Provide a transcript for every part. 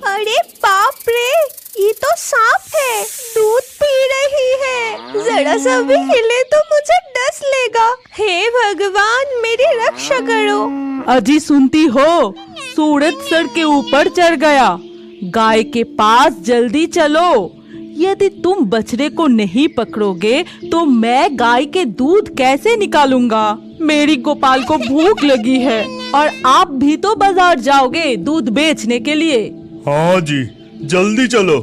अरे बाप रे, ये तो सांप है, दूध पी रही है। जरा सा भी हिले तो मुझे डस लेगा। हे भगवान, मेरी रक्षा करो। अजी सुनती हो, सूरज सर के ऊपर चढ़ गया। गाय के पास जल्दी चलो। यदि तुम बछड़े को नहीं पकड़ोगे तो मैं गाय के दूध कैसे निकालूंगा? मेरी गोपाल को भूख लगी है और आप भी तो बाजार जाओगे दूध बेचने के लिए। हाँ जी, जल्दी चलो,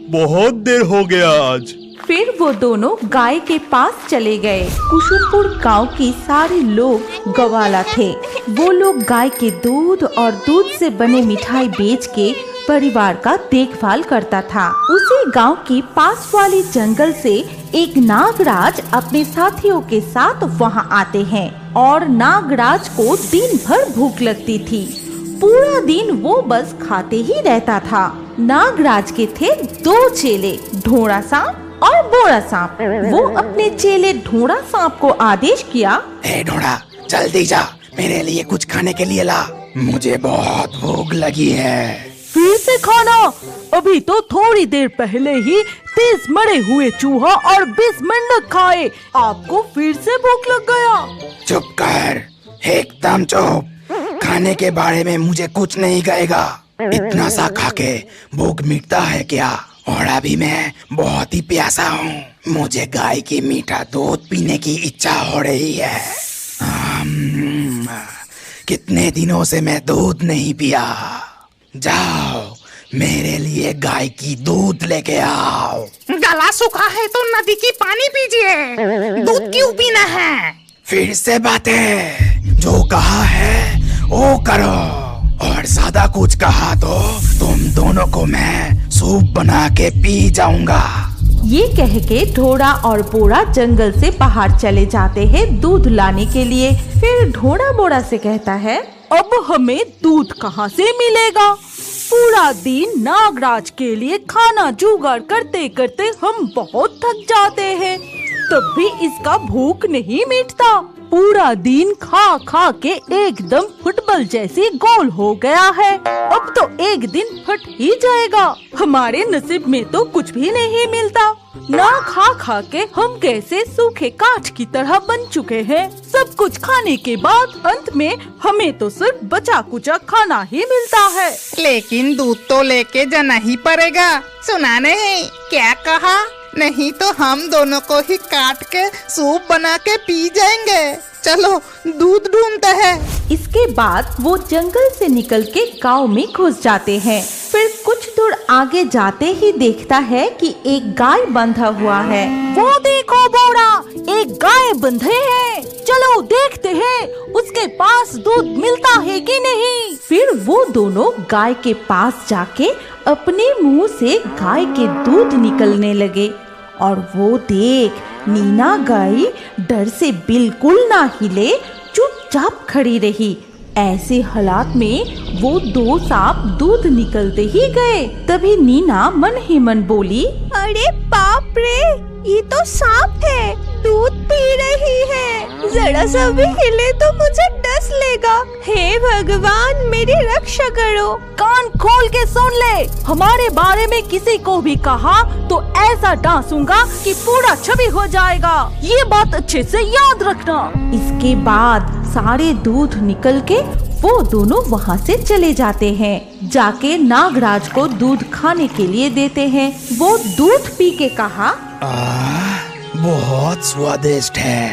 बहुत देर हो गया आज। फिर वो दोनों गाय के पास चले गए। कुसुमपुर गांव के सारे लोग गवाला थे। वो लोग गाय के दूध और दूध से बने मिठाई बेच के परिवार का देखभाल करता था। उसी गांव के पास वाले जंगल से एक नागराज अपने साथियों के साथ वहां आते हैं और नागराज को दिन भर भूख लगती थी। पूरा दिन वो बस खाते ही रहता था। नागराज के थे दो चेले, ढोड़ा सांप और बोरा सांप। वो अपने चेले ढोड़ा सांप को आदेश किया, ए ढोड़ा, जल्दी जा, मेरे लिए कुछ खाने के लिए ला, मुझे बहुत भूख लगी है। फिर से खाना? अभी तो थोड़ी देर पहले ही 30 मरे हुए चूहा और 20 मेंढक खाए, आपको फिर से भूख लग गया? चुप कर, एकदम चुप। खाने के बारे में मुझे कुछ नहीं कहेगा। इतना सा खा के भूख मिटता है क्या? और अभी मैं बहुत ही प्यासा हूँ, मुझे गाय की मीठा दूध पीने की इच्छा हो रही है। कितने दिनों से मैं दूध नहीं पिया। जाओ, मेरे लिए गाय की दूध लेके आओ। गला सूखा है तो नदी की पानी पीजिए, दूध क्यों पीना है? फिर से बातें, जो कहा है वो करो, और ज्यादा कुछ कहा तो तुम दोनों को मैं सूप बना के पी जाऊंगा। ये कह के ढोड़ा और बोरा जंगल से बाहर चले जाते हैं दूध लाने के लिए। फिर ढोड़ा बोरा से कहता है, अब हमें दूध कहाँ से मिलेगा? पूरा दिन नागराज के लिए खाना जुगाड़ करते करते हम बहुत थक जाते हैं, तब भी इसका भूख नहीं मिटता। पूरा दिन खा खा के एकदम फुटबॉल जैसी गोल हो गया है। अब तो एक दिन फट ही जाएगा। हमारे नसीब में तो कुछ भी नहीं मिलता। ना खा खा के हम कैसे सूखे काठ की तरह बन चुके हैं। सब कुछ खाने के बाद अंत में हमें तो सिर्फ बचा कुचा खाना ही मिलता है। लेकिन दूध तो लेके जाना ही पड़ेगा, सुना नहीं क्या कहा? नहीं तो हम दोनों को ही काट के सूप बना के पी जाएंगे। चलो दूध ढूंढते हैं। इसके बाद वो जंगल से निकल के गाँव में घुस जाते हैं। फिर कुछ दूर आगे जाते ही देखता है कि एक गाय बंधा हुआ है। वो देखो बोरा, एक गाय बंधे है, चलो देखते हैं उसके पास दूध मिलता है कि नहीं। फिर वो दोनों गाय के पास जाके अपने मुंह से गाय के दूध निकलने लगे और वो देख नीना गाय डर से बिल्कुल ना हिले, चुपचाप खड़ी रही। ऐसे हालात में वो दो सांप दूध निकलते ही गए। तभी नीना मन ही मन बोली, अरे बाप रे, ये तो सांप है, दूध पी रही है। जरा सा भी हिले तो मुझे डस लेगा। हे भगवान, मेरी रक्षा करो। कान खोल के सुन ले, हमारे बारे में किसी को भी कहा तो ऐसा डांसूंगा कि पूरा छवि हो जाएगा। ये बात अच्छे से याद रखना। इसके बाद सारे दूध निकल के वो दोनों वहाँ से चले जाते हैं। जाके नागराज को दूध खाने के लिए देते हैं। वो दूध पी के कहा, बहुत स्वादिष्ट है,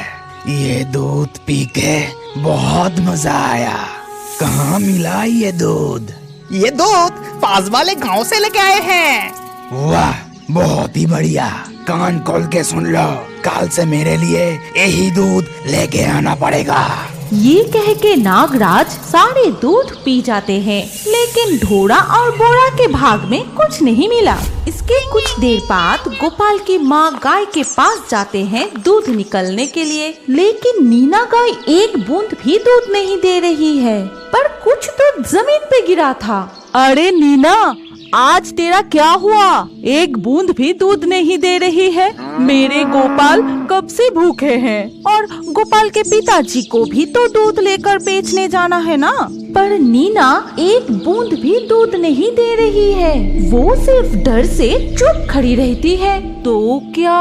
ये दूध पी के बहुत मजा आया। कहाँ मिला ये दूध? ये दूध पास वाले गांव से लेके आए हैं। वाह, बहुत ही बढ़िया। कान खोल के सुन लो, कल से मेरे लिए यही दूध लेके आना पड़ेगा। ये कह के नागराज सारे दूध पी जाते हैं, लेकिन ढोड़ा और बोरा के भाग में कुछ नहीं मिला। इसके कुछ देर बाद गोपाल की माँ गाय के पास जाते हैं दूध निकलने के लिए, लेकिन नीना गाय एक बूंद भी दूध नहीं दे रही है। पर कुछ दूध जमीन पे गिरा था। अरे नीना, आज तेरा क्या हुआ? एक बूंद भी दूध नहीं दे रही है। मेरे गोपाल कब से भूखे हैं और गोपाल के पिताजी को भी तो दूध लेकर बेचने जाना है ना। पर नीना एक बूंद भी दूध नहीं दे रही है। वो सिर्फ डर से चुप खड़ी रहती है। तो क्या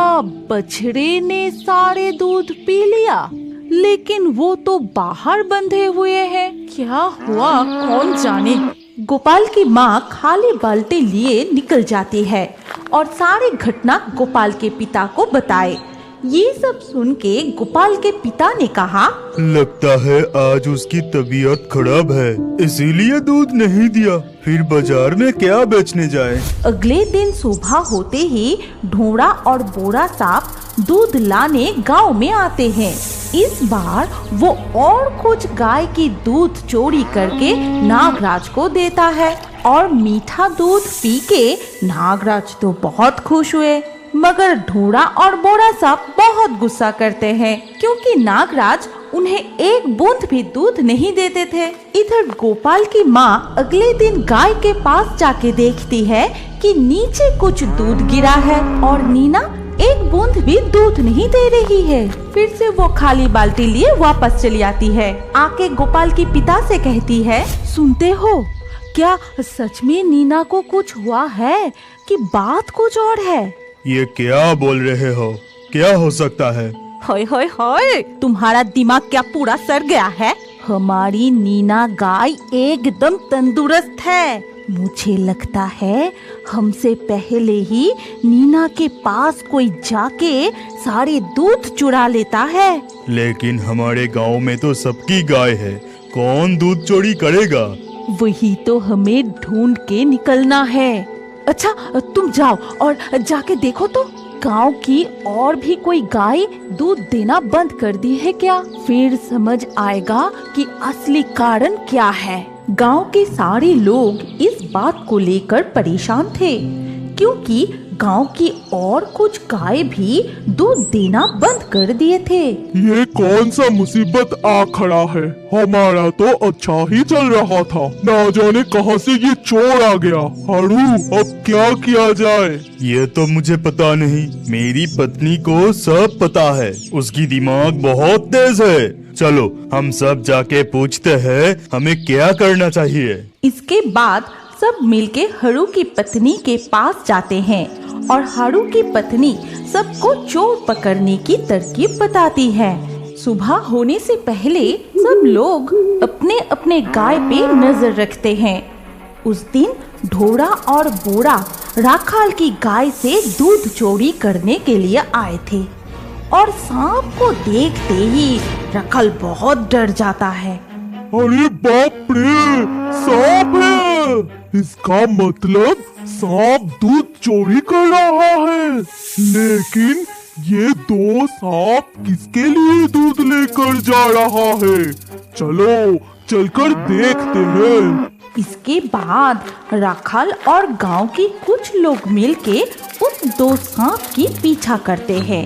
बछड़े ने सारे दूध पी लिया? लेकिन वो तो बाहर बंधे हुए हैं। क्या हुआ कौन जाने। गोपाल की माँ खाली बाल्टी लिए निकल जाती है और सारी घटना गोपाल के पिता को बताए। ये सब सुन के गोपाल के पिता ने कहा, लगता है आज उसकी तबीयत खराब है, इसीलिए दूध नहीं दिया। फिर बाजार में क्या बेचने जाए। अगले दिन सुबह होते ही ढोड़ा और बोरा साहब दूध लाने गांव में आते हैं। इस बार वो और कुछ गाय की दूध चोरी करके नागराज को देता है और मीठा दूध पी के नागराज तो बहुत खुश हुए। मगर ढोड़ा और बोरा साहब बहुत गुस्सा करते हैं क्योंकि नागराज उन्हें एक बूंद भी दूध नहीं देते थे। इधर गोपाल की माँ अगले दिन गाय के पास जाके देखती है कि नीचे कुछ दूध गिरा है और नीना एक बूंद भी दूध नहीं दे रही है। फिर से वो खाली बाल्टी लिए वापस चली आती है। आके गोपाल की पिता से कहती है, सुनते हो, क्या सच में नीना को कुछ हुआ है कि बात कुछ और है? ये क्या बोल रहे हो? क्या हो सकता है? हाय हाय हाय, तुम्हारा दिमाग क्या पूरा सड़ गया है? हमारी नीना गाय एकदम तंदुरुस्त है। मुझे लगता है हमसे पहले ही नीना के पास कोई जाके सारे दूध चुरा लेता है। लेकिन हमारे गांव में तो सबकी गाय है, कौन दूध चोरी करेगा? वही तो हमें ढूंढ के निकलना है। अच्छा, तुम जाओ और जाके देखो तो गांव की और भी कोई गाय दूध देना बंद कर दी है क्या? फिर समझ आएगा कि असली कारण क्या है। गांव के सारे लोग इस बात को लेकर परेशान थे क्योंकि गांव की और कुछ गाय भी दूध देना बंद कर दिए थे। ये कौन सा मुसीबत आ खड़ा है? हमारा तो अच्छा ही चल रहा था, ना जाने कहां से ये चोर आ गया। हारू, अब क्या किया जाए? ये तो मुझे पता नहीं, मेरी पत्नी को सब पता है, उसकी दिमाग बहुत तेज है। चलो हम सब जाके पूछते हैं हमें क्या करना चाहिए। इसके बाद सब मिलके हरू की पत्नी के पास जाते हैं और हरू की पत्नी सबको चोर पकड़ने की तरकीब बताती है। सुबह होने से पहले सब लोग अपने अपने गाय पे नजर रखते हैं। उस दिन ढोड़ा और बोरा राखाल की गाय से दूध चोरी करने के लिए आए थे और सांप को देखते ही राखाल बहुत डर जाता है। अरे बाप रे, सांप है! इसका मतलब सांप दूध चोरी कर रहा है। लेकिन ये दो सांप किसके लिए दूध लेकर जा रहा है? चलो चलकर देखते हैं। इसके बाद राखाल और गांव के कुछ लोग मिलके उस दो सांप की पीछा करते हैं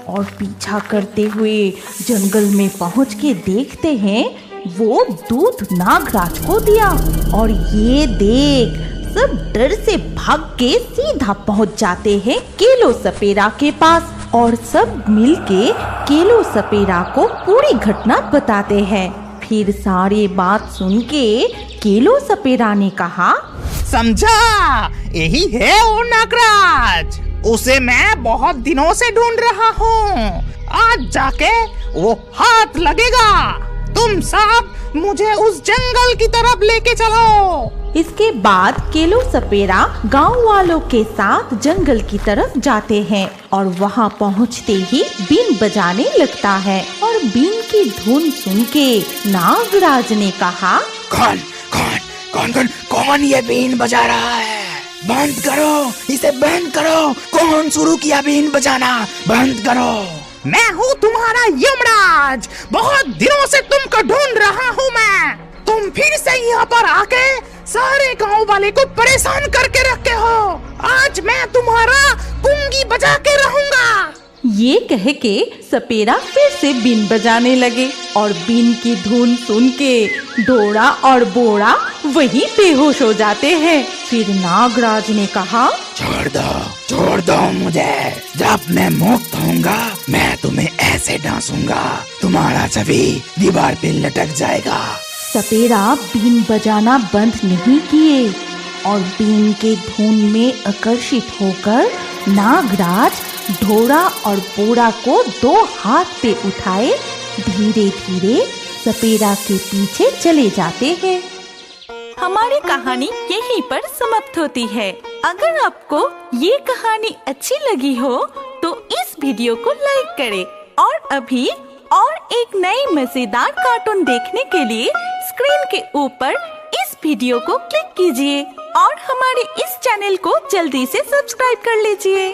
और पीछा करते हुए जंगल में पहुंच के देखते हैं वो दूध नागराज को दिया और ये देख सब डर से भाग के सीधा पहुंच जाते हैं केलो सपेरा के पास और सब मिलके केलो सपेरा को पूरी घटना बताते हैं। फिर सारी बात सुन के केलो सपेरा ने कहा, समझा, यही है वो नागराज। उसे मैं बहुत दिनों से ढूंढ रहा हूँ। आज जाके वो हाथ लगेगा। तुम सब मुझे उस जंगल की तरफ लेके चलो। इसके बाद केलो सपेरा गांव वालों के साथ जंगल की तरफ जाते हैं और वहां पहुंचते ही बीन बजाने लगता है और बीन की धुन सुन के नागराज ने कहा, कौन कौन कौन कौन कौन ये बीन बजा रहा है? बंद करो, इसे बंद करो। कौन शुरू किया बीन बजाना? बंद करो। मैं हूँ तुम्हारा यमराज। बहुत दिनों से तुमको ढूंढ रहा हूँ मैं। तुम फिर से यहाँ पर आके सारे गांव वाले को परेशान करके रखे हो। आज मैं तुम्हारा पुंगी बजा के रहूंगा। ये कह के सपेरा फिर से बीन बजाने लगे और बीन की धुन सुन के डोरा और बोरा वहीं बेहोश हो जाते हैं। फिर नागराज ने कहा, छोड़ दो मुझे। जब मैं मुक्त होऊंगा मैं तुम्हें ऐसे डांसूंगा तुम्हारा छवि दीवार पे लटक जाएगा। सपेरा बीन बजाना बंद नहीं किए और बीन के धुन में आकर्षित होकर नागराज ढोरा और बोरा को 2 हाथ पे उठाए धीरे धीरे सपेरा के पीछे चले जाते हैं। हमारी कहानी यहीं पर समाप्त होती है। अगर आपको ये कहानी अच्छी लगी हो तो इस वीडियो को लाइक करें और अभी और एक नई मजेदार कार्टून देखने के लिए स्क्रीन के ऊपर इस वीडियो को क्लिक कीजिए और हमारे इस चैनल को जल्दी से सब्सक्राइब कर लीजिए।